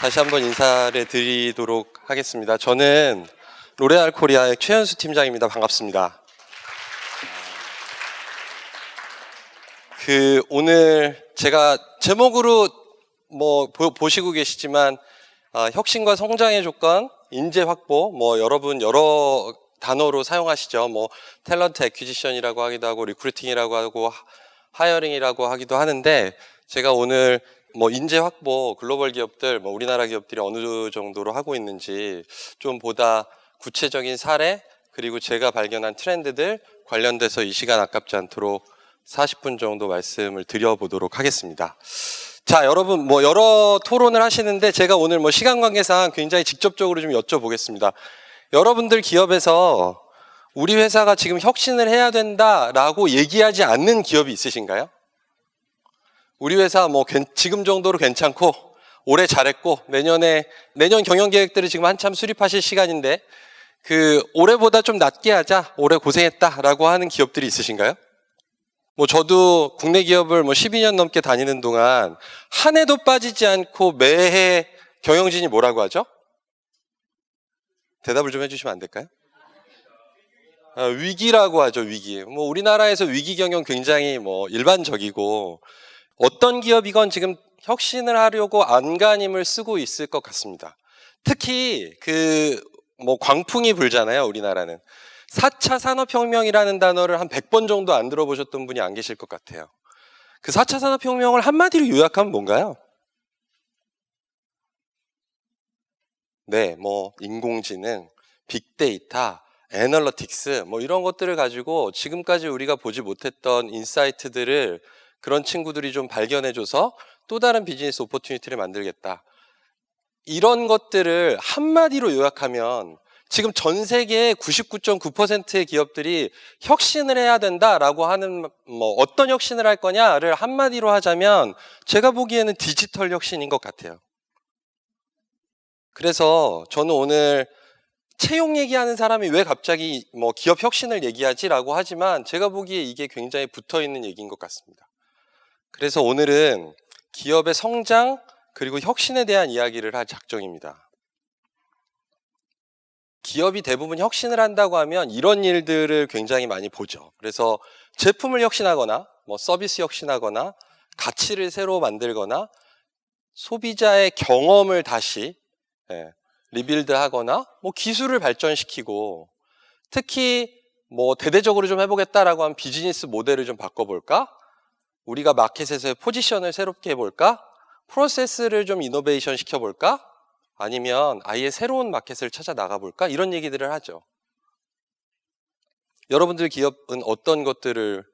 다시 한번 인사를 드리도록 하겠습니다. 저는 로레알 코리아의 최현수 팀장입니다. 반갑습니다. 오늘 제가 제목으로 보시고 계시지만 혁신과 성장의 조건, 인재 확보, 여러분 여러 단어로 사용하시죠. 탤런트 애퀴지션이라고 하기도 하고 리크루팅이라고 하고 하이어링이라고 하기도 하는데, 제가 오늘 인재 확보, 글로벌 기업들, 우리나라 기업들이 어느 정도로 하고 있는지 좀 보다 구체적인 사례, 그리고 제가 발견한 트렌드들 관련돼서 이 시간 아깝지 않도록 40분 정도 말씀을 드려보도록 하겠습니다. 자, 여러분 여러 토론을 하시는데 제가 오늘 시간 관계상 굉장히 직접적으로 좀 여쭤보겠습니다. 여러분들 기업에서 우리 회사가 지금 혁신을 해야 된다라고 얘기하지 않는 기업이 있으신가요? 우리 회사 지금 정도로 괜찮고 올해 잘했고 내년 경영 계획들을 지금 한참 수립하실 시간인데 올해보다 좀 낮게 하자, 올해 고생했다라고 하는 기업들이 있으신가요? 저도 국내 기업을 12년 넘게 다니는 동안 한 해도 빠지지 않고 매해 경영진이 뭐라고 하죠? 대답을 좀 해주시면 안 될까요? 위기라고 하죠, 위기. 우리나라에서 위기 경영 굉장히 일반적이고, 어떤 기업이건 지금 혁신을 하려고 안간힘을 쓰고 있을 것 같습니다. 특히 광풍이 불잖아요, 우리나라는. 4차 산업혁명이라는 단어를 한 100번 정도 안 들어보셨던 분이 안 계실 것 같아요. 4차 산업혁명을 한마디로 요약하면 뭔가요? 네, 인공지능, 빅데이터, 애널리틱스, 이런 것들을 가지고 지금까지 우리가 보지 못했던 인사이트들을 그런 친구들이 좀 발견해줘서 또 다른 비즈니스 오퍼튜니티를 만들겠다. 이런 것들을 한마디로 요약하면 지금 전 세계의 99.9%의 기업들이 혁신을 해야 된다라고 하는 어떤 혁신을 할 거냐를 한마디로 하자면 제가 보기에는 디지털 혁신인 것 같아요. 그래서 저는 오늘 채용 얘기하는 사람이 왜 갑자기 기업 혁신을 얘기하지라고 하지만 제가 보기에 이게 굉장히 붙어있는 얘기인 것 같습니다. 그래서 오늘은 기업의 성장 그리고 혁신에 대한 이야기를 할 작정입니다. 기업이 대부분 혁신을 한다고 하면 이런 일들을 굉장히 많이 보죠. 그래서 제품을 혁신하거나 서비스 혁신하거나 가치를 새로 만들거나 소비자의 경험을 다시 리빌드하거나 기술을 발전시키고, 특히 대대적으로 좀 해보겠다라고 하면 비즈니스 모델을 좀 바꿔볼까? 우리가 마켓에서의 포지션을 새롭게 해볼까? 프로세스를 좀 이노베이션 시켜볼까? 아니면 아예 새로운 마켓을 찾아 나가볼까? 이런 얘기들을 하죠. 여러분들 기업은 어떤 것들을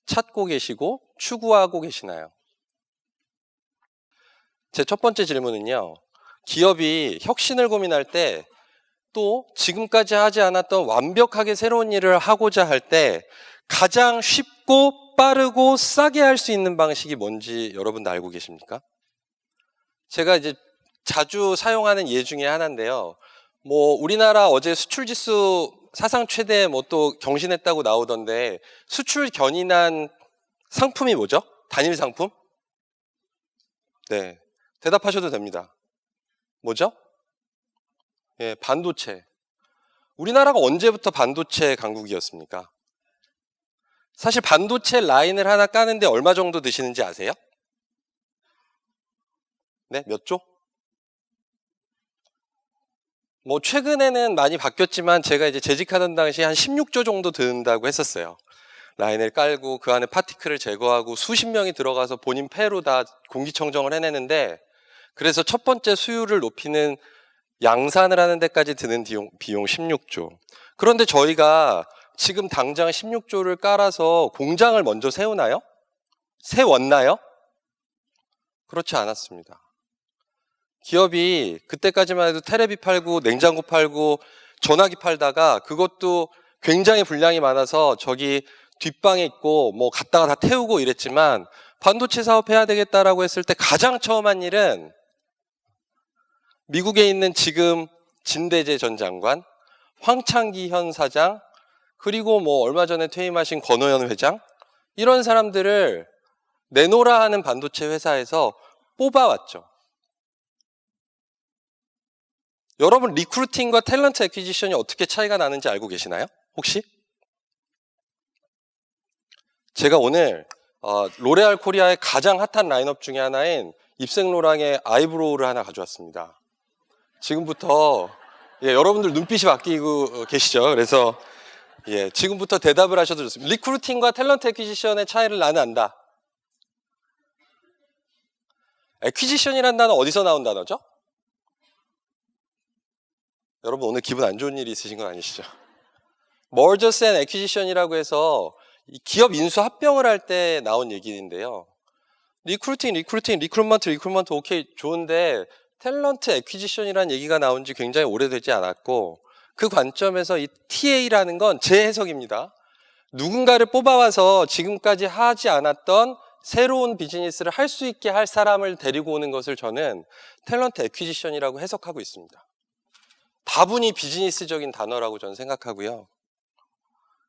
찾고 계시고 추구하고 계시나요? 제 첫 번째 질문은요, 기업이 혁신을 고민할 때 또 지금까지 하지 않았던 완벽하게 새로운 일을 하고자 할 때 가장 쉽고 빠르고 싸게 할 수 있는 방식이 뭔지 여러분 알고 계십니까? 제가 이제 자주 사용하는 예 중에 하나인데요. 우리나라 어제 수출 지수 사상 최대 또 경신했다고 나오던데, 수출 견인한 상품이 뭐죠? 단일 상품? 네, 대답하셔도 됩니다. 뭐죠? 예, 반도체. 우리나라가 언제부터 반도체 강국이었습니까? 사실 반도체 라인을 하나 까는데 얼마 정도 드시는지 아세요? 네, 몇 조? 최근에는 많이 바뀌었지만 제가 이제 재직하던 당시 한 16조 정도 든다고 했었어요. 라인을 깔고 그 안에 파티클을 제거하고 수십 명이 들어가서 본인 폐로 다 공기청정을 해내는데, 그래서 첫 번째 수율을 높이는 양산을 하는 데까지 드는 비용 16조. 그런데 저희가 지금 당장 16조를 깔아서 공장을 먼저 세우나요? 세웠나요? 그렇지 않았습니다. 기업이 그때까지만 해도 테레비 팔고 냉장고 팔고 전화기 팔다가 그것도 굉장히 분량이 많아서 저기 뒷방에 있고 갔다가 다 태우고 이랬지만, 반도체 사업 해야 되겠다라고 했을 때 가장 처음 한 일은 미국에 있는 지금 진대재 전 장관, 황창기 현 사장, 그리고 얼마 전에 퇴임하신 권오현 회장, 이런 사람들을 내노라 하는 반도체 회사에서 뽑아왔죠. 여러분 리크루팅과 탤런트 애퀴지션이 어떻게 차이가 나는지 알고 계시나요? 혹시? 제가 오늘 로레알 코리아의 가장 핫한 라인업 중에 하나인 입생로랑의 아이브로우를 하나 가져왔습니다. 지금부터 여러분들 눈빛이 바뀌고 계시죠? 그래서 지금부터 대답을 하셔도 좋습니다. 리크루팅과 탤런트 애퀴지션의 차이를 나는 안다. 애퀴지션이라는 단어 어디서 나온 단어죠? 여러분 오늘 기분 안 좋은 일이 있으신 건 아니시죠? Mergers and Acquisition이라고 해서 기업 인수 합병을 할 때 나온 얘기인데요. 리크루트먼트 오케이 좋은데 탤런트 애퀴지션이라는 얘기가 나온 지 굉장히 오래되지 않았고 그 관점에서 이 TA라는 건 제 해석입니다. 누군가를 뽑아와서 지금까지 하지 않았던 새로운 비즈니스를 할 수 있게 할 사람을 데리고 오는 것을 저는 탤런트 애퀴지션이라고 해석하고 있습니다. 다분히 비즈니스적인 단어라고 저는 생각하고요.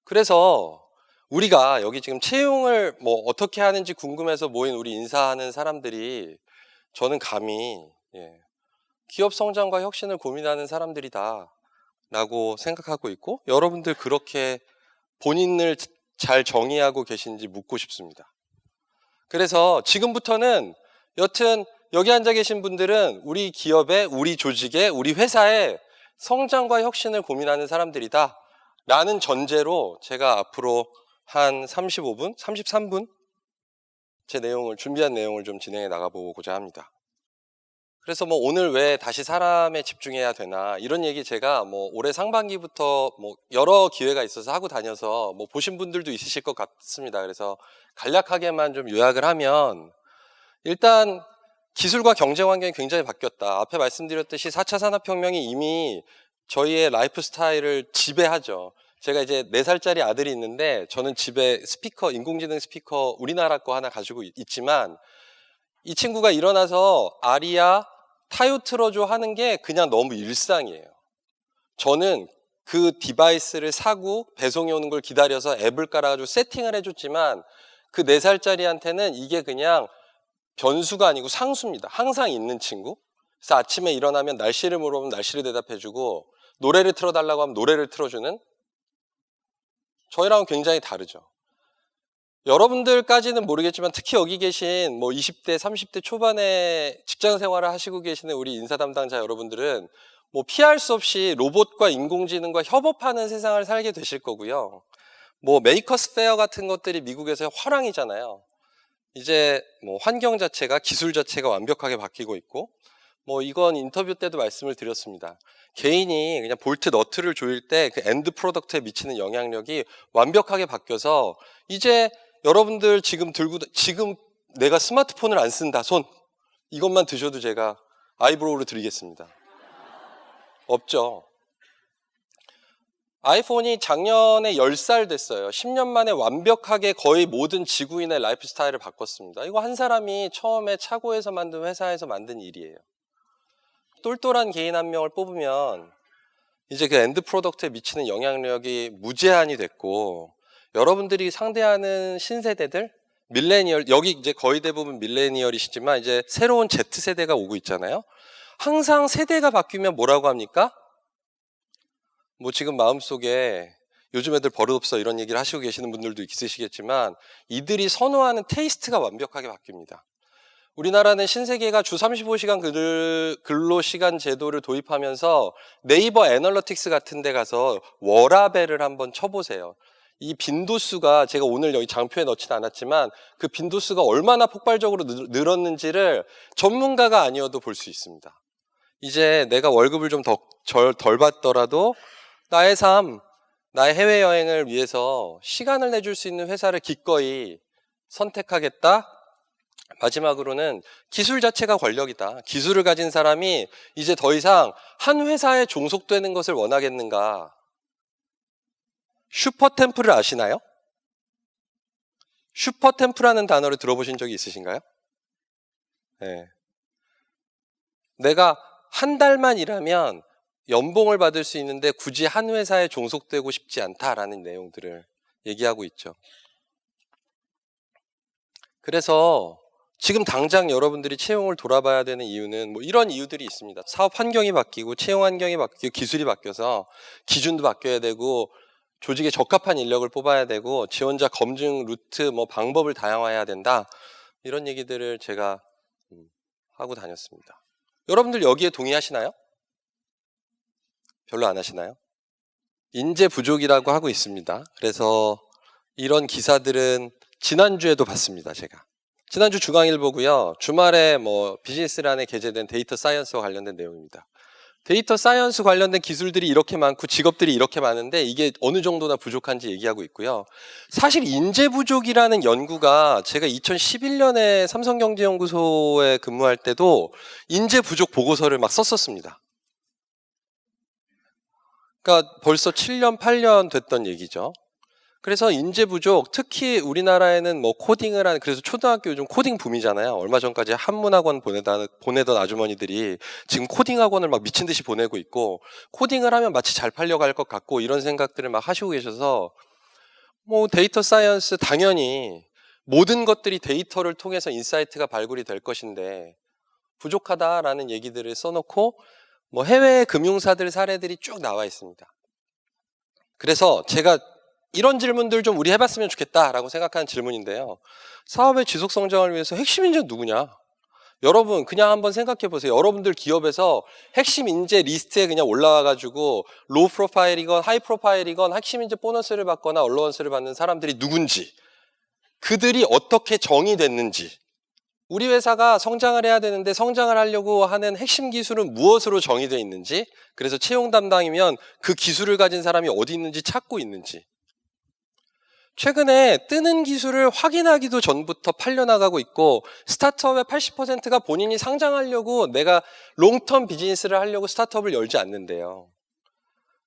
그래서 우리가 여기 지금 채용을 어떻게 하는지 궁금해서 모인 우리 인사하는 사람들이 저는 감히 기업 성장과 혁신을 고민하는 사람들이다 라고 생각하고 있고 여러분들 그렇게 본인을 잘 정의하고 계신지 묻고 싶습니다. 그래서 지금부터는 여튼 여기 앉아 계신 분들은 우리 기업에, 우리 조직에, 우리 회사에 성장과 혁신을 고민하는 사람들이다 라는 전제로 제가 앞으로 한 35분, 33분 제 준비한 내용을 좀 진행해 나가보고자 합니다. 그래서 오늘 왜 다시 사람에 집중해야 되나 이런 얘기 제가 올해 상반기부터 여러 기회가 있어서 하고 다녀서 보신 분들도 있으실 것 같습니다. 그래서 간략하게만 좀 요약을 하면 일단 기술과 경쟁 환경이 굉장히 바뀌었다. 앞에 말씀드렸듯이 4차 산업혁명이 이미 저희의 라이프 스타일을 지배하죠. 제가 이제 4살짜리 아들이 있는데 저는 집에 인공지능 스피커 우리나라 거 하나 가지고 있지만 이 친구가 일어나서 아리아, 타요 틀어줘 하는 게 그냥 너무 일상이에요. 저는 그 디바이스를 사고 배송이 오는 걸 기다려서 앱을 깔아가지고 세팅을 해줬지만 그 4살짜리한테는 이게 그냥 변수가 아니고 상수입니다. 항상 있는 친구. 그래서 아침에 일어나면 날씨를 물어보면 날씨를 대답해주고 노래를 틀어달라고 하면 노래를 틀어주는 저희랑은 굉장히 다르죠. 여러분들까지는 모르겠지만 특히 여기 계신 20대, 30대 초반에 직장 생활을 하시고 계시는 우리 인사 담당자 여러분들은 피할 수 없이 로봇과 인공지능과 협업하는 세상을 살게 되실 거고요. 메이커스 페어 같은 것들이 미국에서의 화랑이잖아요. 이제 환경 자체가 기술 자체가 완벽하게 바뀌고 있고 이건 인터뷰 때도 말씀을 드렸습니다. 개인이 그냥 볼트 너트를 조일 때 그 엔드 프로덕트에 미치는 영향력이 완벽하게 바뀌어서 이제 여러분들 지금 내가 스마트폰을 안 쓴다 이것만 드셔도 제가 아이브로우를 드리겠습니다. 없죠. 아이폰이 작년에 10살 됐어요. 10년 만에 완벽하게 거의 모든 지구인의 라이프 스타일을 바꿨습니다. 이거 한 사람이 처음에 차고에서 만든 회사에서 만든 일이에요. 똘똘한 개인 한 명을 뽑으면 이제 그 엔드 프로덕트에 미치는 영향력이 무제한이 됐고 여러분들이 상대하는 신세대들 밀레니얼 여기 이제 거의 대부분 밀레니얼이시지만 이제 새로운 Z세대가 오고 있잖아요. 항상 세대가 바뀌면 뭐라고 합니까? 지금 마음속에 요즘 애들 버릇없어 이런 얘기를 하시고 계시는 분들도 있으시겠지만 이들이 선호하는 테이스트가 완벽하게 바뀝니다. 우리나라는 신세계가 주 35시간 근로시간 제도를 도입하면서 네이버 애널리틱스 같은 데 가서 워라벨을 한번 쳐보세요. 이 빈도수가 제가 오늘 여기 장표에 넣지는 않았지만 그 빈도수가 얼마나 폭발적으로 늘었는지를 전문가가 아니어도 볼 수 있습니다. 이제 내가 월급을 좀 덜 받더라도 나의 삶, 나의 해외여행을 위해서 시간을 내줄 수 있는 회사를 기꺼이 선택하겠다. 마지막으로는 기술 자체가 권력이다. 기술을 가진 사람이 이제 더 이상 한 회사에 종속되는 것을 원하겠는가? 슈퍼템프를 아시나요? 슈퍼템프라는 단어를 들어보신 적이 있으신가요? 네. 내가 한 달만 일하면 연봉을 받을 수 있는데 굳이 한 회사에 종속되고 싶지 않다라는 내용들을 얘기하고 있죠. 그래서 지금 당장 여러분들이 채용을 돌아봐야 되는 이유는 뭐 이런 이유들이 있습니다. 사업 환경이 바뀌고 채용 환경이 바뀌고 기술이 바뀌어서 기준도 바뀌어야 되고 조직에 적합한 인력을 뽑아야 되고 지원자 검증 루트 뭐 방법을 다양화해야 된다. 이런 얘기들을 제가 하고 다녔습니다. 여러분들 여기에 동의하시나요? 별로 안 하시나요? 인재 부족이라고 하고 있습니다. 그래서 이런 기사들은 지난주에도 봤습니다, 제가. 지난주 중앙일보고요. 주말에 뭐 비즈니스란에 게재된 데이터 사이언스와 관련된 내용입니다. 데이터 사이언스 관련된 기술들이 이렇게 많고 직업들이 이렇게 많은데 이게 어느 정도나 부족한지 얘기하고 있고요. 사실 인재 부족이라는 연구가 제가 2011년에 삼성경제연구소에 근무할 때도 인재 부족 보고서를 막 썼었습니다. 그러니까 벌써 7년, 8년 됐던 얘기죠. 그래서 인재 부족, 특히 우리나라에는 뭐 코딩을 하는, 그래서 초등학교 요즘 코딩 붐이잖아요. 얼마 전까지 한문학원 보내던 아주머니들이 지금 코딩 학원을 막 미친 듯이 보내고 있고, 코딩을 하면 마치 잘 팔려갈 것 같고, 이런 생각들을 막 하시고 계셔서, 뭐 데이터 사이언스 당연히 모든 것들이 데이터를 통해서 인사이트가 발굴이 될 것인데, 부족하다라는 얘기들을 써놓고, 뭐 해외 금융사들 사례들이 쭉 나와 있습니다. 그래서 제가 이런 질문들 좀 우리 해봤으면 좋겠다라고 생각하는 질문인데요. 사업의 지속 성장을 위해서 핵심 인재는 누구냐? 여러분 그냥 한번 생각해 보세요. 여러분들 기업에서 핵심 인재 리스트에 그냥 올라와가지고 로우 프로파일이건 하이 프로파일이건 핵심 인재 보너스를 받거나 얼러원스를 받는 사람들이 누군지, 그들이 어떻게 정의됐는지, 우리 회사가 성장을 해야 되는데 성장을 하려고 하는 핵심 기술은 무엇으로 정의되어 있는지, 그래서 채용 담당이면 그 기술을 가진 사람이 어디 있는지 찾고 있는지, 최근에 뜨는 기술을 확인하기도 전부터 팔려나가고 있고, 스타트업의 80%가 본인이 상장하려고, 내가 롱텀 비즈니스를 하려고 스타트업을 열지 않는데요.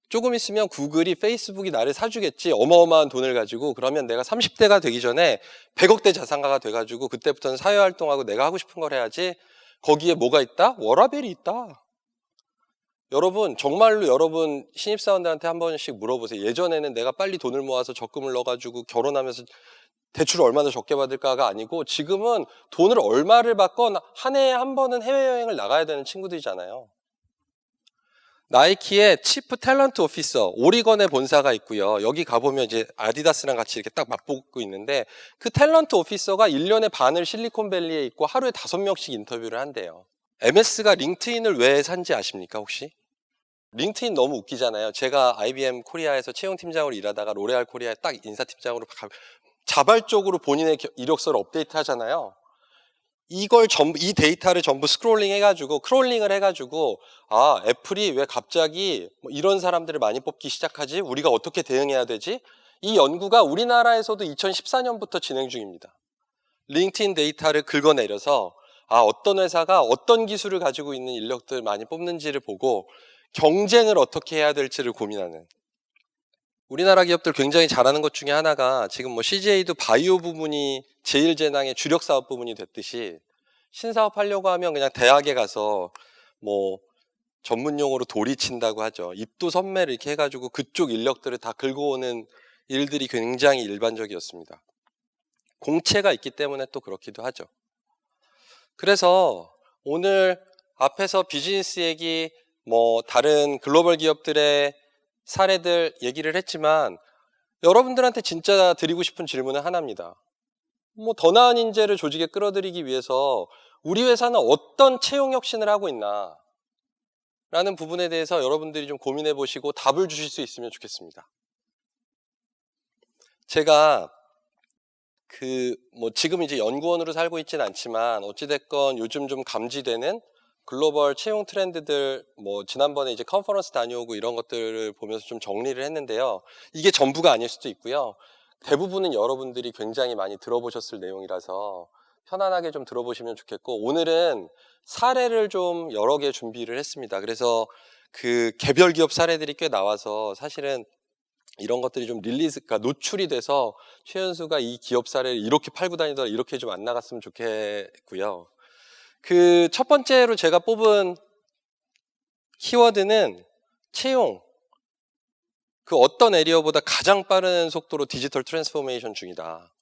조금 있으면 구글이, 페이스북이 나를 사주겠지, 어마어마한 돈을 가지고. 그러면 내가 30대가 되기 전에 100억대 자산가가 돼가지고 그때부터는 사회활동하고 내가 하고 싶은 걸 해야지. 거기에 뭐가 있다? 워라벨이 있다. 여러분 정말로 여러분 신입사원들한테 한 번씩 물어보세요. 예전에는 내가 빨리 돈을 모아서 적금을 넣어가지고 결혼하면서 대출을 얼마나 적게 받을까가 아니고, 지금은 돈을 얼마를 받건 한 해에 한 번은 해외여행을 나가야 되는 친구들이잖아요. 나이키의 치프 탤런트 오피서, 오리건에 본사가 있고요. 여기 가보면 이제 아디다스랑 같이 이렇게 딱 맞붙고 있는데, 그 탤런트 오피서가 1년에 반을 실리콘밸리에 있고 하루에 5명씩 인터뷰를 한대요. MS가 링크드인을 왜 산지 아십니까 혹시? 링크드인 너무 웃기잖아요. 제가 IBM 코리아에서 채용팀장으로 일하다가 로레알 코리아에 딱 인사팀장으로 자발적으로 본인의 이력서를 업데이트 하잖아요. 이걸 전부, 이 데이터를 전부 크롤링을 해가지고, 아, 애플이 왜 갑자기 뭐 이런 사람들을 많이 뽑기 시작하지? 우리가 어떻게 대응해야 되지? 이 연구가 우리나라에서도 2014년부터 진행 중입니다. 링크드인 데이터를 긁어내려서, 아, 어떤 회사가 어떤 기술을 가지고 있는 인력들 많이 뽑는지를 보고 경쟁을 어떻게 해야 될지를 고민하는. 우리나라 기업들 굉장히 잘하는 것 중에 하나가, 지금 뭐 CJ도 바이오 부분이 제일제당의 주력 사업 부분이 됐듯이, 신사업 하려고 하면 그냥 대학에 가서 뭐 전문 용어로 도리 친다고 하죠. 입도 선매를 이렇게 해가지고 그쪽 인력들을 다 긁어오는 일들이 굉장히 일반적이었습니다. 공채가 있기 때문에 또 그렇기도 하죠. 그래서 오늘 앞에서 비즈니스 얘기, 뭐 다른 글로벌 기업들의 사례들 얘기를 했지만, 여러분들한테 진짜 드리고 싶은 질문은 하나입니다. 뭐 더 나은 인재를 조직에 끌어들이기 위해서 우리 회사는 어떤 채용 혁신을 하고 있나 라는 부분에 대해서 여러분들이 좀 고민해 보시고 답을 주실 수 있으면 좋겠습니다. 제가 뭐 지금 이제 연구원으로 살고 있지는 않지만 어찌됐건 요즘 좀 감지되는 글로벌 채용 트렌드들, 뭐 지난번에 이제 컨퍼런스 다녀오고 이런 것들을 보면서 좀 정리를 했는데요. 이게 전부가 아닐 수도 있고요. 대부분은 여러분들이 굉장히 많이 들어보셨을 내용이라서 편안하게 좀 들어보시면 좋겠고, 오늘은 사례를 좀 여러 개 준비를 했습니다. 그래서 그 개별 기업 사례들이 꽤 나와서 사실은 이런 것들이 좀 그러니까 노출이 돼서 최현수가 이 기업 사례를 이렇게 팔고 다니더라 이렇게 좀 안 나갔으면 좋겠고요. 그 첫 번째로 제가 뽑은 키워드는 채용. 그 어떤 에리어보다 가장 빠른 속도로 디지털 트랜스포메이션 중이다.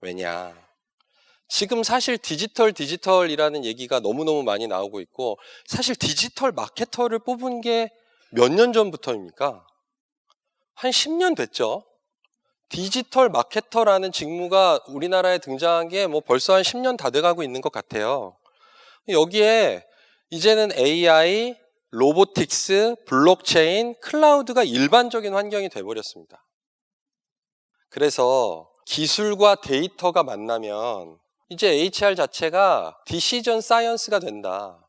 왜냐? 지금 사실 디지털이라는 얘기가 너무너무 많이 나오고 있고, 사실 디지털 마케터를 뽑은 게 몇 년 전부터입니까? 한 10년 됐죠. 디지털 마케터라는 직무가 우리나라에 등장한 게 뭐 벌써 한 10년 다 돼가고 있는 것 같아요. 여기에 이제는 AI, 로보틱스, 블록체인, 클라우드가 일반적인 환경이 돼버렸습니다. 그래서 기술과 데이터가 만나면 이제 HR 자체가 디시전 사이언스가 된다.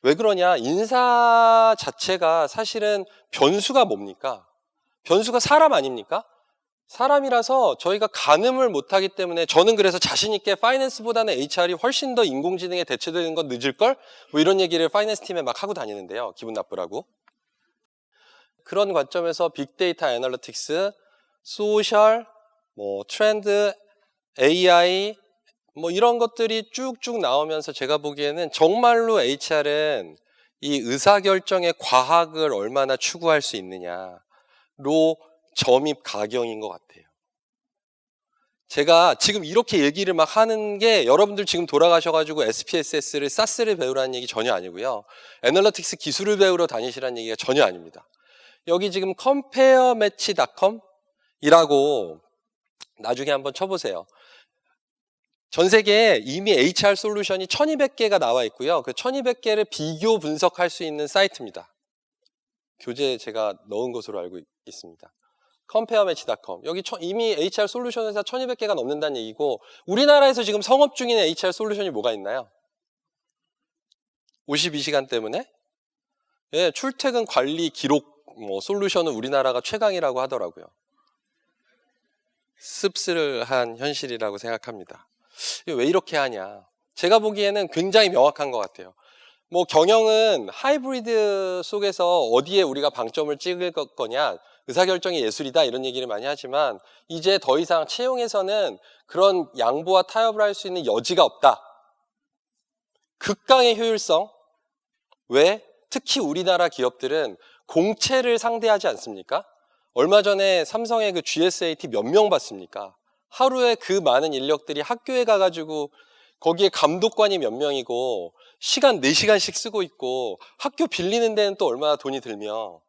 왜 그러냐? 인사 자체가 사실은 변수가 뭡니까? 변수가 사람 아닙니까? 사람이라서 저희가 가늠을 못하기 때문에, 저는 그래서 자신있게 파이낸스보다는 HR이 훨씬 더 인공지능에 대체되는 건 늦을걸? 뭐 이런 얘기를 파이낸스 팀에 막 하고 다니는데요. 기분 나쁘라고. 그런 관점에서 빅데이터 애널리틱스, 소셜, 뭐 트렌드, AI 뭐 이런 것들이 쭉쭉 나오면서 제가 보기에는 정말로 HR은 이 의사결정의 과학을 얼마나 추구할 수 있느냐로 점입 가경인 것 같아요. 제가 지금 이렇게 얘기를 막 하는 게 여러분들 지금 돌아가셔가지고 SPSS를 사스를 배우라는 얘기 전혀 아니고요. 애널리틱스 기술을 배우러 다니시라는 얘기가 전혀 아닙니다. 여기 지금 comparematch.com 이라고 나중에 한번 쳐보세요. 전 세계에 이미 HR 솔루션이 1200개가 나와 있고요. 그 1200개를 비교 분석할 수 있는 사이트입니다. 교재에 제가 넣은 것으로 알고 있습니다. comparematch.com. 여기 이미 HR 솔루션 회사 1200개가 넘는다는 얘기고, 우리나라에서 지금 성업 중인 HR 솔루션이 뭐가 있나요? 52시간 때문에? 예, 출퇴근 관리 기록 뭐 솔루션은 우리나라가 최강이라고 하더라고요. 씁쓸한 현실이라고 생각합니다. 왜 이렇게 하냐? 제가 보기에는 굉장히 명확한 것 같아요. 뭐 경영은 하이브리드 속에서 어디에 우리가 방점을 찍을 거냐, 의사결정이 예술이다 이런 얘기를 많이 하지만, 이제 더 이상 채용에서는 그런 양보와 타협을 할 수 있는 여지가 없다. 극강의 효율성. 왜? 특히 우리나라 기업들은 공채를 상대하지 않습니까? 얼마 전에 삼성의 그 GSAT 몇 명 봤습니까? 하루에 그 많은 인력들이 학교에 가가지고 거기에 감독관이 몇 명이고 시간 4시간씩 쓰고 있고 학교 빌리는 데는 또 얼마나 돈이 들며,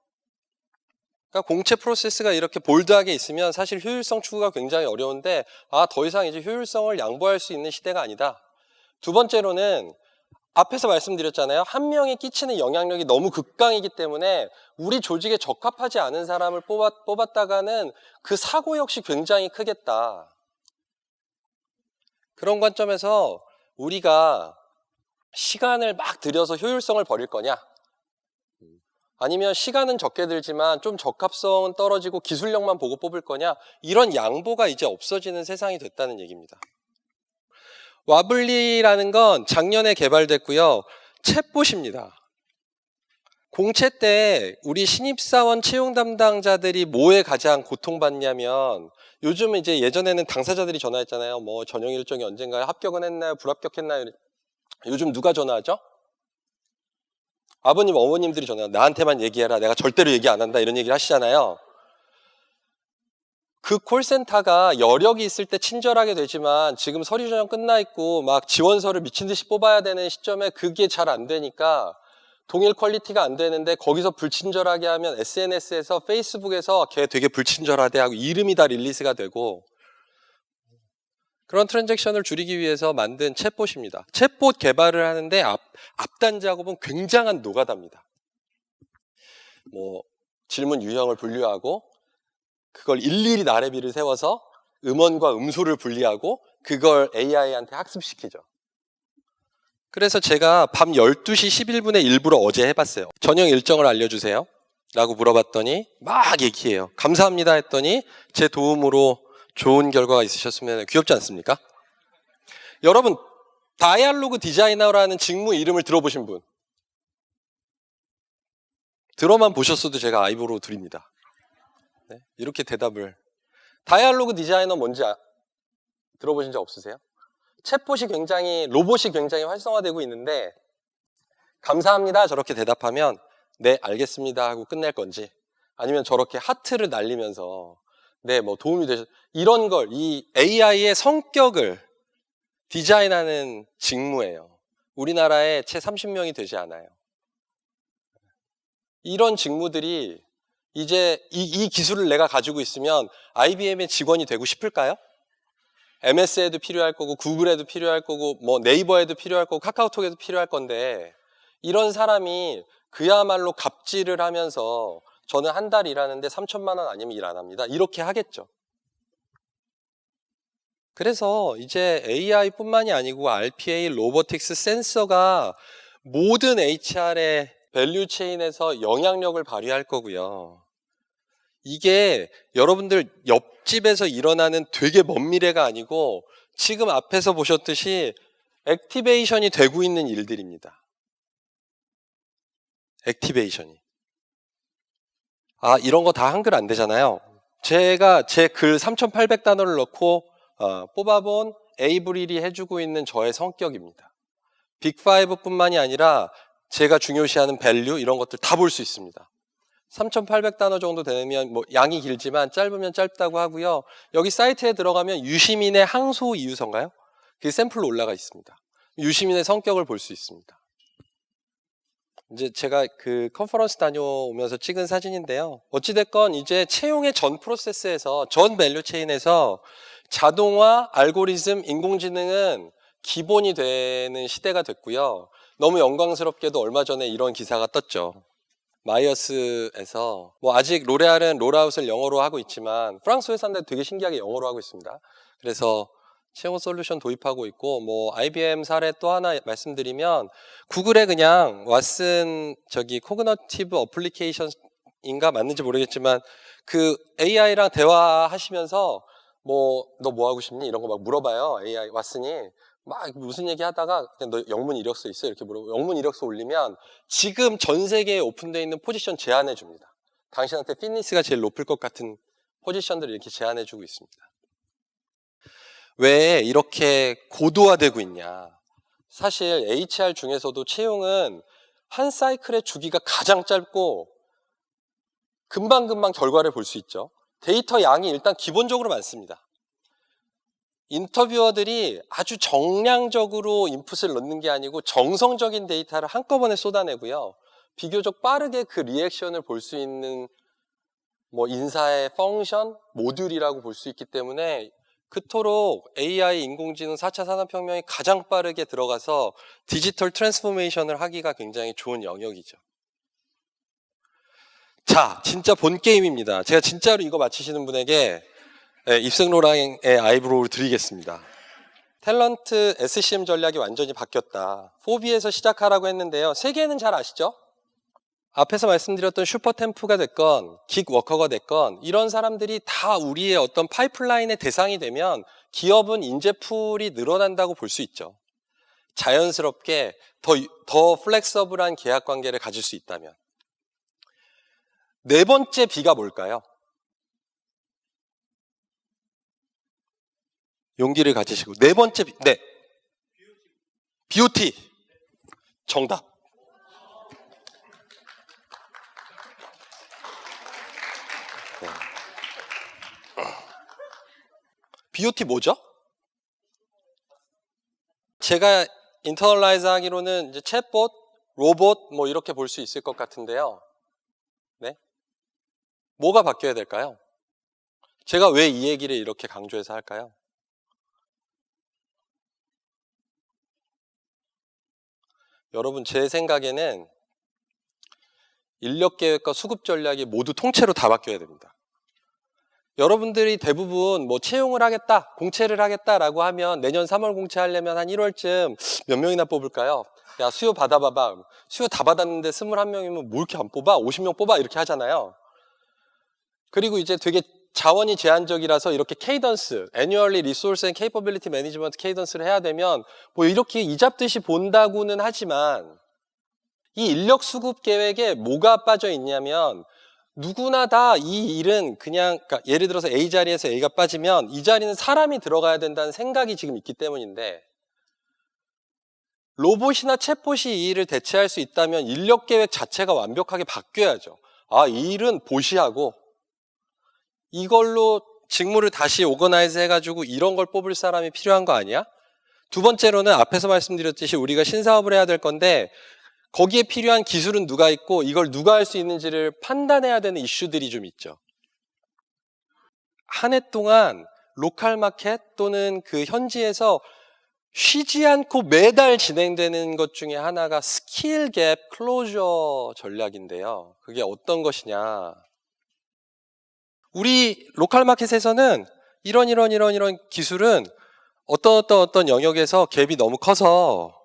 그러니까 공채 프로세스가 이렇게 볼드하게 있으면 사실 효율성 추구가 굉장히 어려운데, 더 이상 이제 효율성을 양보할 수 있는 시대가 아니다. 두 번째로는 앞에서 말씀드렸잖아요. 한 명이 끼치는 영향력이 너무 극강이기 때문에 우리 조직에 적합하지 않은 사람을 뽑았다가는 그 사고 역시 굉장히 크겠다. 그런 관점에서 우리가 시간을 막 들여서 효율성을 버릴 거냐, 아니면 시간은 적게 들지만 좀 적합성은 떨어지고 기술력만 보고 뽑을 거냐, 이런 양보가 이제 없어지는 세상이 됐다는 얘기입니다. 와블리라는 건 작년에 개발됐고요. 챗봇입니다. 공채 때 우리 신입사원 채용 담당자들이 뭐에 가장 고통받냐면, 요즘은 이제 예전에는 당사자들이 전화했잖아요. 뭐 전형 일정이 언젠가요? 합격은 했나요? 불합격했나요? 요즘 누가 전화하죠? 아버님, 어머님들이 전화해요. 나한테만 얘기해라. 내가 절대로 얘기 안 한다. 이런 얘기를 하시잖아요. 그 콜센터가 여력이 있을 때 친절하게 되지만 지금 서류 전형 끝나 있고 막 지원서를 미친 듯이 뽑아야 되는 시점에 그게 잘 안 되니까, 동일 퀄리티가 안 되는데 거기서 불친절하게 하면 SNS에서 페이스북에서 걔 되게 불친절하대 하고 이름이 다 릴리스가 되고, 그런 트랜잭션을 줄이기 위해서 만든 챗봇입니다. 챗봇 개발을 하는데 앞단 작업은 굉장한 노가다입니다. 뭐 질문 유형을 분류하고 그걸 일일이 나래비를 세워서 음원과 음소를 분리하고 그걸 AI한테 학습시키죠. 그래서 제가 밤 12시 11분에 일부러 어제 해봤어요. 저녁 일정을 알려주세요 라고 물어봤더니 막 얘기해요. 감사합니다 했더니 제 도움으로 좋은 결과가 있으셨으면, 귀엽지 않습니까? 여러분, 다이알로그 디자이너라는 직무 이름을 들어보신 분? 들어만 보셨어도 제가 아이보로 드립니다. 네? 이렇게 대답을. 다이알로그 디자이너 뭔지 들어보신 적 없으세요? 챗봇이 로봇이 굉장히 활성화되고 있는데, 감사합니다 저렇게 대답하면 네 알겠습니다 하고 끝낼 건지, 아니면 저렇게 하트를 날리면서 네 뭐 도움이 되셨, 이런 걸, 이 AI의 성격을 디자인하는 직무예요. 우리나라에 채 30명이 되지 않아요. 이런 직무들이 이제 이 기술을 내가 가지고 있으면 IBM의 직원이 되고 싶을까요? MS에도 필요할 거고 구글에도 필요할 거고 뭐 네이버에도 필요할 거고 카카오톡에도 필요할 건데 이런 사람이 그야말로 갑질을 하면서 저는 한 달 일하는데 3천만 원 아니면 일 안 합니다. 이렇게 하겠죠. 그래서 이제 AI뿐만이 아니고 RPA, 로보틱스, 센서가 모든 HR의 밸류 체인에서 영향력을 발휘할 거고요. 이게 여러분들 옆집에서 일어나는 되게 먼 미래가 아니고 지금 앞에서 보셨듯이 액티베이션이 되고 있는 일들입니다. 액티베이션이. 이런 거 다 한글 안 되잖아요. 제가 제 글 3,800단어를 넣고 뽑아본 에이브릴이 해주고 있는 저의 성격입니다. 빅5뿐만이 아니라 제가 중요시하는 밸류 이런 것들 다 볼 수 있습니다. 3,800단어 정도 되면 뭐 양이 길지만 짧으면 짧다고 하고요. 여기 사이트에 들어가면 유시민의 항소 이유서인가요? 그게 샘플로 올라가 있습니다. 유시민의 성격을 볼 수 있습니다. 이제 제가 그 컨퍼런스 다녀오면서 찍은 사진인데요. 어찌됐건 이제 채용의 전 프로세스에서 전 밸류 체인에서 자동화, 알고리즘, 인공지능은 기본이 되는 시대가 됐고요. 너무 영광스럽게도 얼마 전에 이런 기사가 떴죠. 마이어스에서 뭐 아직 로레알은 롤아웃을 영어로 하고 있지만 프랑스 회사인데 되게 신기하게 영어로 하고 있습니다. 그래서 채용 솔루션 도입하고 있고 뭐 IBM 사례 또 하나 말씀드리면 구글에 그냥 왓슨 코그너티브 어플리케이션인가 맞는지 모르겠지만 그 AI랑 대화하시면서 뭐 너 뭐 하고 싶니? 이런 거 막 물어봐요. AI 왓슨이 막 무슨 얘기 하다가 그냥 너 영문 이력서 있어? 이렇게 물어보고 영문 이력서 올리면 지금 전 세계에 오픈되어 있는 포지션 제안해 줍니다. 당신한테 피트니스가 제일 높을 것 같은 포지션들을 이렇게 제안해 주고 있습니다. 왜 이렇게 고도화되고 있냐? 사실 HR 중에서도 채용은 한 사이클의 주기가 가장 짧고 금방금방 결과를 볼 수 있죠. 데이터 양이 일단 기본적으로 많습니다. 인터뷰어들이 아주 정량적으로 인풋을 넣는 게 아니고 정성적인 데이터를 한꺼번에 쏟아내고요. 비교적 빠르게 그 리액션을 볼 수 있는 뭐 인사의 펑션, 모듈이라고 볼 수 있기 때문에 그토록 AI, 인공지능, 4차 산업혁명이 가장 빠르게 들어가서 디지털 트랜스포메이션을 하기가 굉장히 좋은 영역이죠. 자, 진짜 본 게임입니다. 제가 진짜로 이거 맞히시는 분에게 입생로랑의 아이브로우를 드리겠습니다. 탤런트 SCM 전략이 완전히 바뀌었다. 4B에서 시작하라고 했는데요. 세 개는 잘 아시죠? 앞에서 말씀드렸던 슈퍼템프가 됐건 긱워커가 됐건 이런 사람들이 다 우리의 어떤 파이프라인의 대상이 되면 기업은 인재풀이 늘어난다고 볼 수 있죠. 자연스럽게 더 플렉서블한 계약 관계를 가질 수 있다면. 네 번째 B가 뭘까요? 용기를 가지시고 네 번째 B, 네. BOT. 정답. 네. BOT 뭐죠? 제가 인터널라이즈 하기로는 이제 챗봇, 로봇 뭐 이렇게 볼 수 있을 것 같은데요. 네? 뭐가 바뀌어야 될까요? 제가 왜 이 얘기를 이렇게 강조해서 할까요? 여러분 제 생각에는 인력계획과 수급전략이 모두 통째로 다 바뀌어야 됩니다. 여러분들이 대부분 뭐 채용을 하겠다, 공채를 하겠다라고 하면 내년 3월 공채하려면 한 1월쯤 몇 명이나 뽑을까요? 야 수요 받아봐봐. 수요 다 받았는데 21명이면 뭐 이렇게 안 뽑아? 50명 뽑아? 이렇게 하잖아요. 그리고 이제 되게 자원이 제한적이라서 이렇게 케이던스, Annually Resource and Capability Management 케이던스를 해야 되면 뭐 이렇게 이잡듯이 본다고는 하지만 이 인력 수급 계획에 뭐가 빠져 있냐면 누구나 다 이 일은 그냥 그러니까 예를 들어서 A 자리에서 A가 빠지면 이 자리는 사람이 들어가야 된다는 생각이 지금 있기 때문인데 로봇이나 챗봇이 이 일을 대체할 수 있다면 인력 계획 자체가 완벽하게 바뀌어야죠. 이 일은 보시하고 이걸로 직무를 다시 오거나이즈 해가지고 이런 걸 뽑을 사람이 필요한 거 아니야? 두 번째로는 앞에서 말씀드렸듯이 우리가 신사업을 해야 될 건데 거기에 필요한 기술은 누가 있고 이걸 누가 할 수 있는지를 판단해야 되는 이슈들이 좀 있죠. 한 해 동안 로컬 마켓 또는 그 현지에서 쉬지 않고 매달 진행되는 것 중에 하나가 스킬 갭 클로저 전략인데요. 그게 어떤 것이냐. 우리 로컬 마켓에서는 이런 기술은 어떤 영역에서 갭이 너무 커서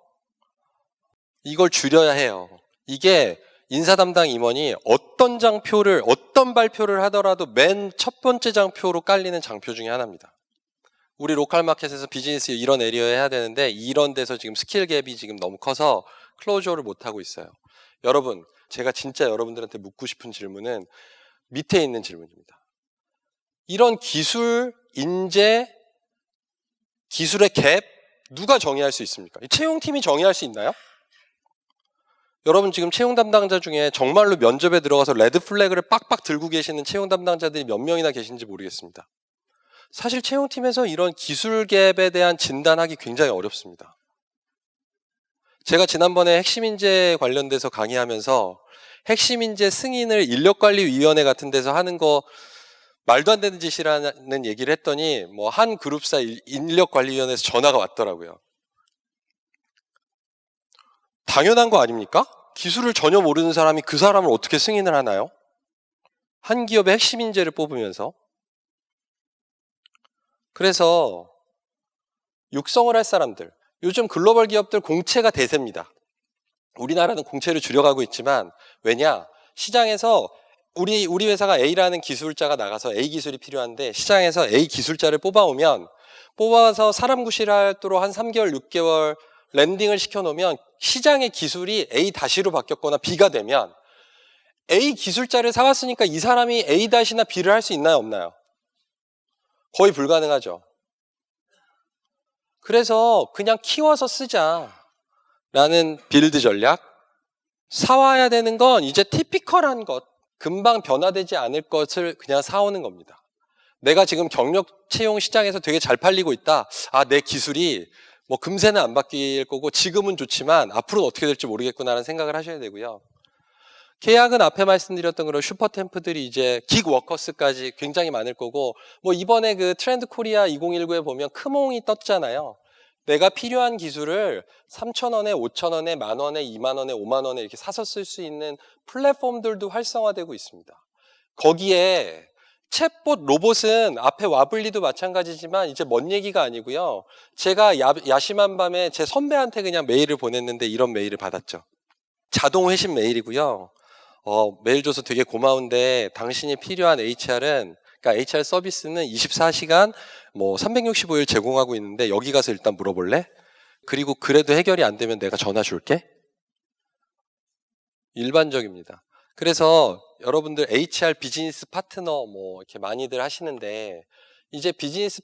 이걸 줄여야 해요. 이게 인사 담당 임원이 어떤 발표를 하더라도 맨 첫 번째 장표로 깔리는 장표 중에 하나입니다. 우리 로컬 마켓에서 비즈니스 이런 에리어에 해야 되는데 이런 데서 지금 스킬 갭이 지금 너무 커서 클로저를 못 하고 있어요. 여러분, 제가 진짜 여러분들한테 묻고 싶은 질문은 밑에 있는 질문입니다. 이런 기술, 인재, 기술의 갭 누가 정의할 수 있습니까? 채용팀이 정의할 수 있나요? 여러분 지금 채용 담당자 중에 정말로 면접에 들어가서 레드 플래그를 빡빡 들고 계시는 채용 담당자들이 몇 명이나 계신지 모르겠습니다. 사실 채용팀에서 이런 기술 갭에 대한 진단하기 굉장히 어렵습니다. 제가 지난번에 핵심인재 관련돼서 강의하면서 핵심인재 승인을 인력관리위원회 같은 데서 하는 거 말도 안 되는 짓이라는 얘기를 했더니 뭐 한 그룹사 인력관리위원회에서 전화가 왔더라고요. 당연한 거 아닙니까? 기술을 전혀 모르는 사람이 그 사람을 어떻게 승인을 하나요? 한 기업의 핵심 인재를 뽑으면서. 그래서 육성을 할 사람들, 요즘 글로벌 기업들 공채가 대세입니다. 우리나라는 공채를 줄여가고 있지만 왜냐? 시장에서 우리 회사가 A라는 기술자가 나가서 A 기술이 필요한데 시장에서 A 기술자를 뽑아서 사람 구실할 도록 한 3개월, 6개월 랜딩을 시켜놓으면 시장의 기술이 A-로 바뀌었거나 B가 되면 A 기술자를 사왔으니까 이 사람이 A-나 B를 할 수 있나요? 없나요? 거의 불가능하죠. 그래서 그냥 키워서 쓰자라는 빌드 전략. 사와야 되는 건 이제 티피컬한 것, 금방 변화되지 않을 것을 그냥 사오는 겁니다. 내가 지금 경력 채용 시장에서 되게 잘 팔리고 있다. 내 기술이 뭐 금세는 안 바뀔 거고 지금은 좋지만 앞으로는 어떻게 될지 모르겠구나라는 생각을 하셔야 되고요. 계약은 앞에 말씀드렸던 그런 슈퍼템프들이 이제 긱 워커스까지 굉장히 많을 거고 뭐 이번에 그 트렌드 코리아 2019에 보면 크몽이 떴잖아요. 내가 필요한 기술을 3,000원에 5,000원에 10,000원에 20,000원에 50,000원에 이렇게 사서 쓸 수 있는 플랫폼들도 활성화되고 있습니다. 거기에 챗봇 로봇은 앞에 와블리도 마찬가지지만 이제 먼 얘기가 아니고요. 제가 야심한 밤에 제 선배한테 그냥 메일을 보냈는데 이런 메일을 받았죠. 자동 회신 메일이고요. 메일 줘서 되게 고마운데 당신이 필요한 HR은 그러니까 HR 서비스는 24시간 뭐 365일 제공하고 있는데 여기 가서 일단 물어볼래? 그리고 그래도 해결이 안 되면 내가 전화 줄게. 일반적입니다. 그래서 여러분들 HR 비즈니스 파트너 뭐 이렇게 많이들 하시는데 이제 비즈니스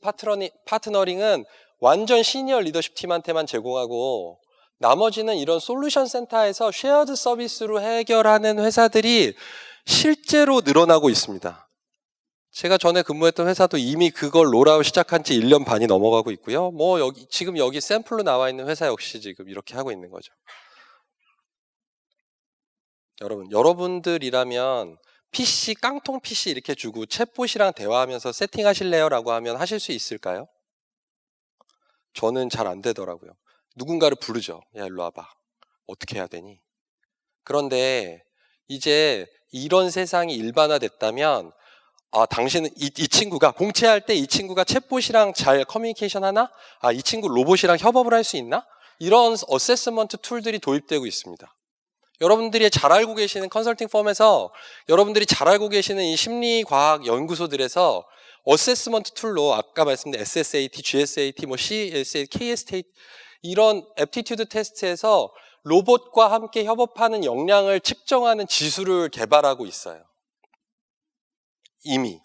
파트너링은 완전 시니어 리더십 팀한테만 제공하고 나머지는 이런 솔루션 센터에서 쉐어드 서비스로 해결하는 회사들이 실제로 늘어나고 있습니다. 제가 전에 근무했던 회사도 이미 그걸 롤아웃 시작한 지 1년 반이 넘어가고 있고요. 뭐 지금 여기 샘플로 나와 있는 회사 역시 지금 이렇게 하고 있는 거죠. 여러분들이라면 PC, 깡통 PC 이렇게 주고 챗봇이랑 대화하면서 세팅하실래요? 라고 하면 하실 수 있을까요? 저는 잘 안 되더라고요. 누군가를 부르죠. 야, 일로 와봐. 어떻게 해야 되니? 그런데 이제 이런 세상이 일반화됐다면 당신은 이 친구가 공채할 때 이 친구가 챗봇이랑 잘 커뮤니케이션 하나? 이 친구 로봇이랑 협업을 할 수 있나? 이런 어세스먼트 툴들이 도입되고 있습니다. 여러분들이 잘 알고 계시는 컨설팅 펌에서 여러분들이 잘 알고 계시는 이 심리과학 연구소들에서 어세스먼트 툴로 아까 말씀드린 SSAT, GSAT, 뭐 CSAT, KSAT 이런 애프티튜드 테스트에서 로봇과 함께 협업하는 역량을 측정하는 지수를 개발하고 있어요. 이미.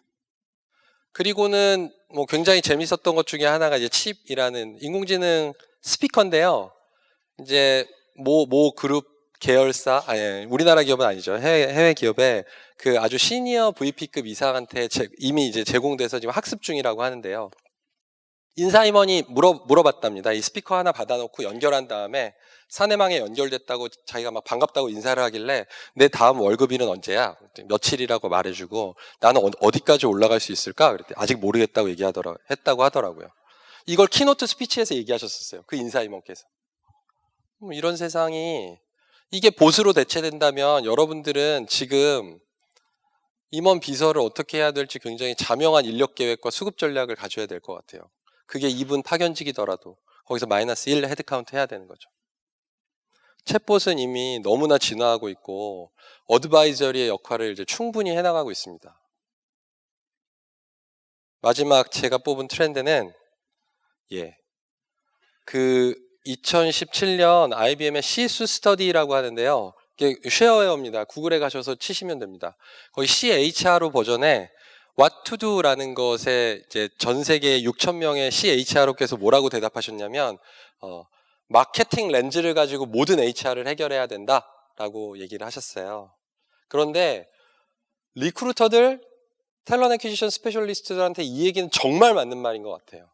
그리고는 뭐 굉장히 재밌었던 것 중에 하나가 이제 칩이라는 인공지능 스피커인데요. 이제 모 그룹 계열사, 우리나라 기업은 아니죠. 해외 기업에 그 아주 시니어 VP급 이상한테 이미 이제 제공돼서 지금 학습 중이라고 하는데요. 인사임원이 물어봤답니다. 이 스피커 하나 받아놓고 연결한 다음에 사내망에 연결됐다고 자기가 막 반갑다고 인사를 하길래 내 다음 월급일은 언제야? 며칠이라고 말해주고 나는 어디까지 올라갈 수 있을까? 그랬더니 아직 모르겠다고 했다고 하더라고요. 이걸 키노트 스피치에서 얘기하셨었어요. 그 인사임원께서. 이런 세상이 이게 보수로 대체된다면 여러분들은 지금 임원 비서를 어떻게 해야 될지 굉장히 자명한 인력 계획과 수급 전략을 가져야 될 것 같아요. 그게 2분 파견직이더라도 거기서 마이너스 1 헤드카운트 해야 되는 거죠. 챗봇은 이미 너무나 진화하고 있고 어드바이저리의 역할을 이제 충분히 해나가고 있습니다. 마지막 제가 뽑은 트렌드는 그 2017년 IBM의 시스 스터디라고 하는데요. 이게 쉐어웨어입니다. 구글에 가셔서 치시면 됩니다. 거기 CHRO 버전에 What to do라는 것에 이제 전 세계 6,000명의 CHRO께서 뭐라고 대답하셨냐면 마케팅 렌즈를 가지고 모든 HR을 해결해야 된다라고 얘기를 하셨어요. 그런데 리크루터들, 탤런트 애퀴지션 스페셜리스트들한테 이 얘기는 정말 맞는 말인 것 같아요.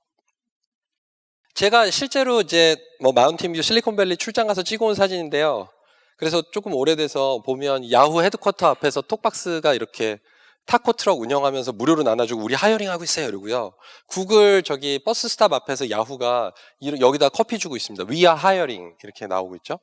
제가 실제로 이제 마운틴뷰 실리콘밸리 출장 가서 찍어온 사진인데요. 그래서 조금 오래돼서 보면 야후 헤드쿼터 앞에서 톡박스가 이렇게 타코 트럭 운영하면서 무료로 나눠주고 우리 하이어링 하고 있어요 이러고요. 구글 저기 버스 스탑 앞에서 야후가 여기다 커피 주고 있습니다. We are hiring 이렇게 나오고 있죠.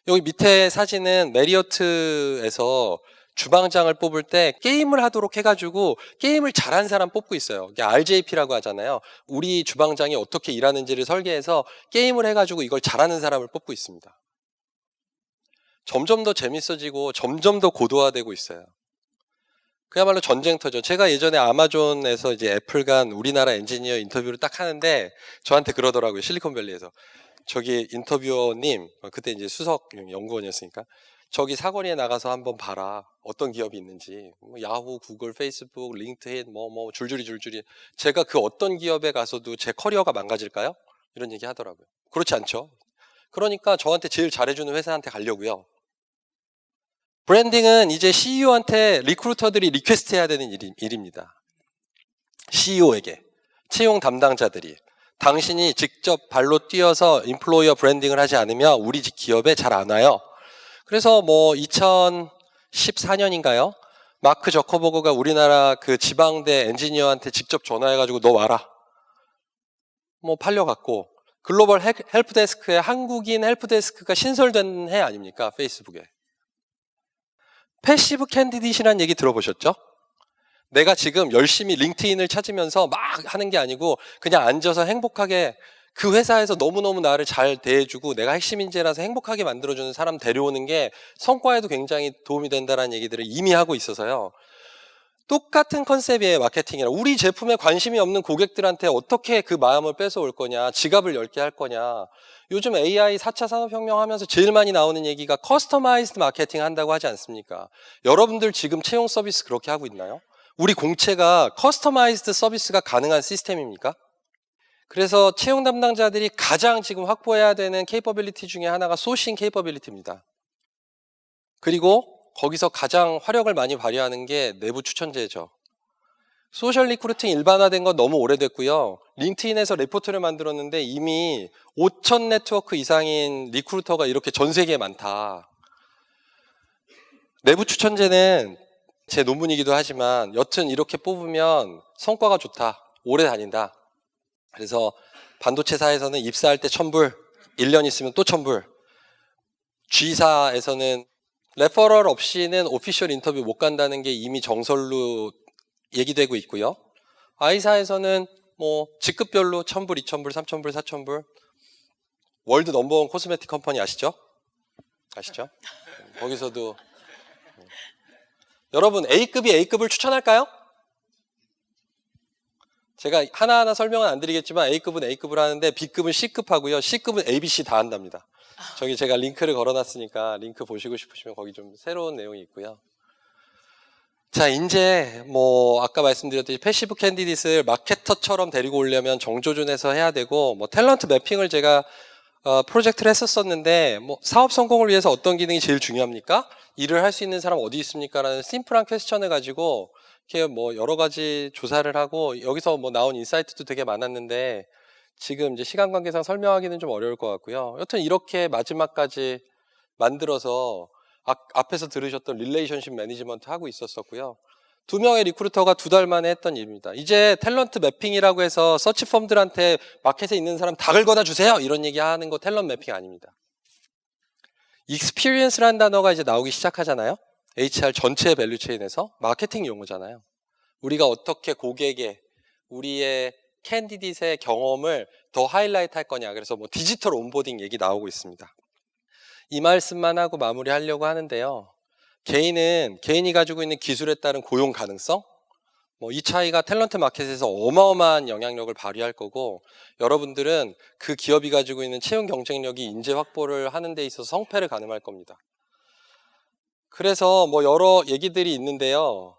여기 밑에 사진은 메리어트에서 주방장을 뽑을 때 게임을 하도록 해가지고 게임을 잘한 사람 뽑고 있어요. 이게 RJP라고 하잖아요. 우리 주방장이 어떻게 일하는지를 설계해서 게임을 해가지고 이걸 잘하는 사람을 뽑고 있습니다. 점점 더 재밌어지고 점점 더 고도화되고 있어요. 그야말로 전쟁터죠. 제가 예전에 아마존에서 이제 애플 간 우리나라 엔지니어 인터뷰를 딱 하는데 저한테 그러더라고요. 실리콘밸리에서. 저기 인터뷰어님, 그때 이제 수석 연구원이었으니까 저기 사거리에 나가서 한번 봐라. 어떤 기업이 있는지. 야후, 구글, 페이스북, 링크드인, 줄줄이. 제가 그 어떤 기업에 가서도 제 커리어가 망가질까요? 이런 얘기 하더라고요. 그렇지 않죠. 그러니까 저한테 제일 잘해주는 회사한테 가려고요. 브랜딩은 이제 CEO한테 리크루터들이 리퀘스트 해야 되는 일입니다. CEO에게, 채용 담당자들이 당신이 직접 발로 뛰어서 인플로이어 브랜딩을 하지 않으면 우리 기업에 잘 안 와요. 그래서 2014년인가요? 마크 저커버그가 우리나라 그 지방대 엔지니어한테 직접 전화해가지고 너 와라. 팔려갔고 글로벌 헬프데스크에 한국인 헬프데스크가 신설된 해 아닙니까? 페이스북에. 패시브 캔디디시라는 얘기 들어보셨죠? 내가 지금 열심히 링크드인을 찾으면서 막 하는 게 아니고 그냥 앉아서 행복하게 그 회사에서 너무너무 나를 잘 대해주고 내가 핵심 인재라서 행복하게 만들어주는 사람 데려오는 게 성과에도 굉장히 도움이 된다는 얘기들을 이미 하고 있어서요. 똑같은 컨셉이에요. 마케팅이라. 우리 제품에 관심이 없는 고객들한테 어떻게 그 마음을 뺏어올 거냐, 지갑을 열게 할 거냐. 요즘 AI 4차 산업혁명 하면서 제일 많이 나오는 얘기가 커스터마이즈드 마케팅 한다고 하지 않습니까? 여러분들 지금 채용 서비스 그렇게 하고 있나요? 우리 공채가 커스터마이즈드 서비스가 가능한 시스템입니까? 그래서 채용 담당자들이 가장 지금 확보해야 되는 케이퍼빌리티 중에 하나가 소싱 케이퍼빌리티입니다. 그리고 거기서 가장 화력을 많이 발휘하는 게 내부 추천제죠. 소셜 리크루팅 일반화된 건 너무 오래됐고요. 링크드인에서 레포트를 만들었는데 이미 5,000 네트워크 이상인 리크루터가 이렇게 전 세계에 많다. 내부 추천제는 제 논문이기도 하지만 여튼 이렇게 뽑으면 성과가 좋다. 오래 다닌다. 그래서 반도체사에서는 입사할 때 1,000불, 1년 있으면 또 1,000불. G사에서는 레퍼럴 없이는 오피셜 인터뷰 못 간다는 게 이미 정설로 얘기되고 있고요. I사에서는 직급별로 1,000불, 2,000불, 3,000불, 4,000불. 월드 넘버원 코스메틱 컴퍼니 아시죠? 아시죠? 거기서도 여러분 A급을 추천할까요? 제가 하나하나 설명은 안 드리겠지만 A급은 A급을 하는데 B급은 C급 하고요. C급은 A, B, C 다 한답니다. 저기 제가 링크를 걸어놨으니까 링크 보시고 싶으시면 거기 좀 새로운 내용이 있고요. 자, 이제 아까 말씀드렸듯이 패시브 캔디디스를 마케터처럼 데리고 오려면 정조준에서 해야 되고 탤런트 매핑을 제가 프로젝트를 했었었는데 사업 성공을 위해서 어떤 기능이 제일 중요합니까? 일을 할 수 있는 사람 어디 있습니까? 라는 심플한 퀘스천을 가지고 이렇게 뭐 여러 가지 조사를 하고 여기서 뭐 나온 인사이트도 되게 많았는데 지금 이제 시간 관계상 설명하기는 좀 어려울 것 같고요. 여튼 이렇게 마지막까지 만들어서 앞에서 들으셨던 릴레이션십 매니지먼트 하고 있었었고요. 2명의 리크루터가 2달 만에 했던 일입니다. 이제 탤런트 매핑이라고 해서 서치펌들한테 마켓에 있는 사람 다 긁어다 주세요 이런 얘기 하는 거 탤런트 매핑 아닙니다. experience라는 단어가 이제 나오기 시작하잖아요. HR 전체 밸류체인에서 마케팅 용어잖아요. 우리가 어떻게 고객의 우리의 캔디디스의 경험을 더 하이라이트 할 거냐. 그래서 뭐 디지털 온보딩 얘기 나오고 있습니다. 이 말씀만 하고 마무리하려고 하는데요. 개인이 가지고 있는 기술에 따른 고용 가능성, 뭐 이 차이가 탤런트 마켓에서 어마어마한 영향력을 발휘할 거고, 여러분들은 그 기업이 가지고 있는 채용 경쟁력이 인재 확보를 하는 데 있어서 성패를 가늠할 겁니다. 그래서 뭐 여러 얘기들이 있는데요.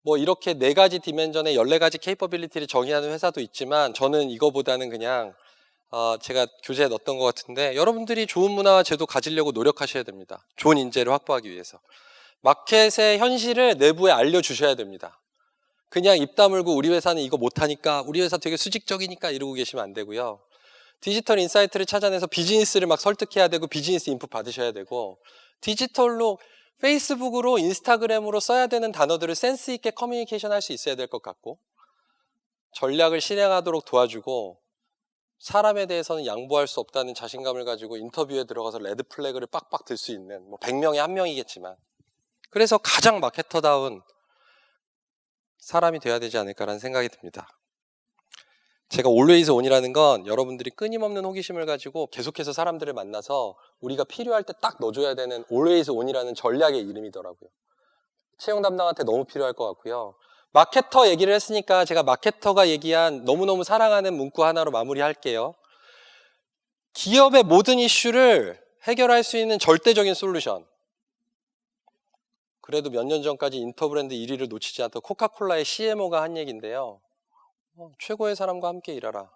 뭐 이렇게 4가지 디멘전에 14가지 케이퍼빌리티를 정의하는 회사도 있지만 저는 이거보다는 그냥 제가 교재에 넣었던 것 같은데, 여러분들이 좋은 문화와 제도 가지려고 노력하셔야 됩니다. 좋은 인재를 확보하기 위해서. 마켓의 현실을 내부에 알려주셔야 됩니다. 그냥 입 다물고 우리 회사는 이거 못하니까, 우리 회사 되게 수직적이니까 이러고 계시면 안 되고요. 디지털 인사이트를 찾아내서 비즈니스를 막 설득해야 되고 비즈니스 인풋 받으셔야 되고, 디지털로 페이스북으로 인스타그램으로 써야 되는 단어들을 센스 있게 커뮤니케이션 할 수 있어야 될 것 같고, 전략을 실행하도록 도와주고, 사람에 대해서는 양보할 수 없다는 자신감을 가지고 인터뷰에 들어가서 레드 플래그를 빡빡 들 수 있는, 뭐 100명에 1명이겠지만, 그래서 가장 마케터다운 사람이 돼야 되지 않을까라는 생각이 듭니다. 제가 always on이라는 건 여러분들이 끊임없는 호기심을 가지고 계속해서 사람들을 만나서 우리가 필요할 때 딱 넣어줘야 되는 always on이라는 전략의 이름이더라고요. 채용 담당한테 너무 필요할 것 같고요. 마케터 얘기를 했으니까 제가 마케터가 얘기한 너무너무 사랑하는 문구 하나로 마무리할게요. 기업의 모든 이슈를 해결할 수 있는 절대적인 솔루션. 그래도 몇 년 전까지 인터브랜드 1위를 놓치지 않던 코카콜라의 CMO가 한 얘기인데요. 최고의 사람과 함께 일하라.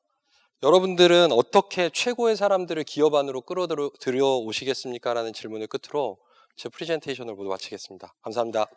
여러분들은 어떻게 최고의 사람들을 기업 안으로 끌어들여 오시겠습니까? 라는 질문을 끝으로 제 프레젠테이션을 모두 마치겠습니다. 감사합니다.